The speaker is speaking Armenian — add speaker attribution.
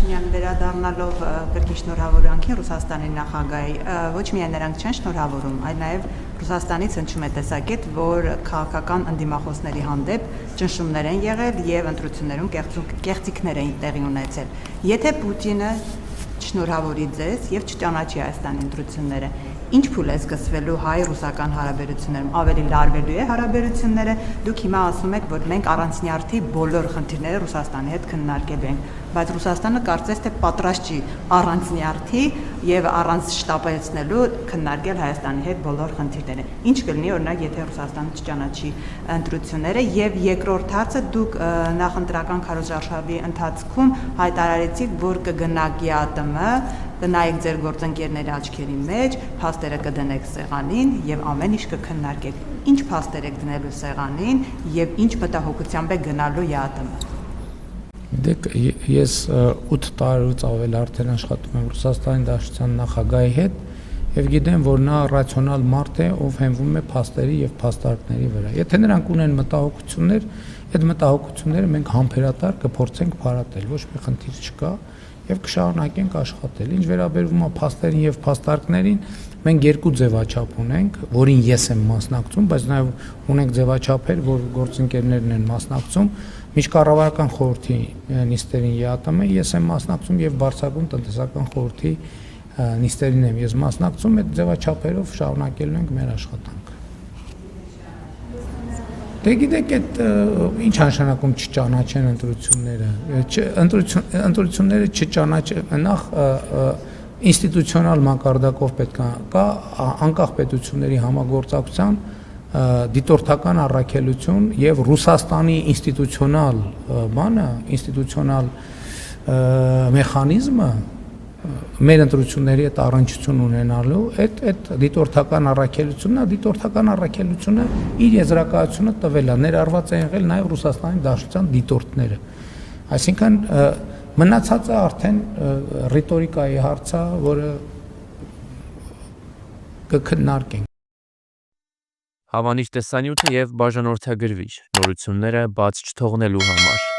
Speaker 1: Փաշինյան վերադառնալով կրկին շնորհավորանքին Ռուսաստանի նախագահի, ոչ միայն նրանք չեն շնորհավորում, այլ նաև Ռուսաստանից հնչում է տեսակետ, որ քաղաքական ընդդիմախոսների հանդեպ ճնշումներ են եղել եւ ընտրություններում կեղծիքներ են տեղի ունեցել։ Եթե Պուտինը շնորհավորի ձեզ եւ չճանաչի Հայաստանի ընտրությունները, ինչ փուլ է սկսվելու հայ-ռուսական հարաբերություններում, ավելի լարվելու է հարաբերությունները, դուք հիմա ասում եք, որ մենք առանցնյարդի բոլոր խնդիրները Ռուսաստանի հետ քննարկելու ենք, բայց Ռուսաստանը կարծես թե պատրաստ չի առանցնյարդի եւ առանց շտապեցնելու քննարկել Հայաստանի հետ բոլոր խնդիրները։ Ինչ կլինի, օրինակ, եթե Ռուսաստանը չճանաչի ընտրությունները, եւ երկրորդ հարցը դուք նախընտրական քարոզարշավի ընթացքում հայտարարեցիք, որ կգնաք ԵԱՏՄ, կնայեք ձեր գործընկերների աչքերի մեջ, փաստերը կդնեք սեղանին եւ ամեն ինչ կքննարկեք։ Ինչ փաստեր եք դնելու սեղանին եւ ինչ մտահոգությամբ եք գնալու ԵԱՏՄ։
Speaker 2: Դեք ես 8 տարուց ավել արդեն աշխատում եմ Ռուսաստանի Դաշնության նախագահի հետ եւ գիտեմ, որ նա ռացիոնալ մարդ է, ով հենվում է փաստերի եւ փաստարկների վրա։ Եթե նրանք ունեն մտահոգություններ, այդ մտահոգությունները մենք համբերատար կփորձենք փարատել, ոչ մի խնդիր չկա եւ կշարունակենք աշխատել։ Ինչ վերաբերվում է փաստերին եւ փաստարկներին, մենք երկու ձևաչափ ունենք, որին ես եմ մասնակցում, բայց նաեւ ունենք ձևաչափեր, որ գործընկերներն են մասնակցում։ Միջկառավարական խորհրդի նիստերին ԵԱՏՄ ես եմ մասնակցում եւ Բարձրագույն տնտեսական խորհրդի նիստերին եմ ես մասնակցում, այդ ձևաչափերով շարունակելու ենք մեր աշխատանքը։ Դե գիտեք, այդ ինչ նշանակում չճանաչեն ընտրությունները, ընտրությունները չճանաչեն, նախ ինստիտուցիոնալ մակարդակով պետք է կա անկախ պետությունների համագործակցության դիտորդական առաքելություն եւ Ռուսաստանի ինստիտուցիոնալ ինստիտուցիոնալ մեխանիզմը մեր ընտրությունների հետ առնչություն ունենալու այդ դիտորդական առաքելությունը իր եզրակացությունը տվել է, ներառված է եղել նաեւ Ռուսաստանի Դաշնության դիտորդները, այսինքն մնացածը արդեն ռիտորիկայի հարց է, որը կքննարկենք։
Speaker 3: Հավանիչ տեսանյութը եւ բաժանորդագրվիչ նորությունները բաց չթողնելու համար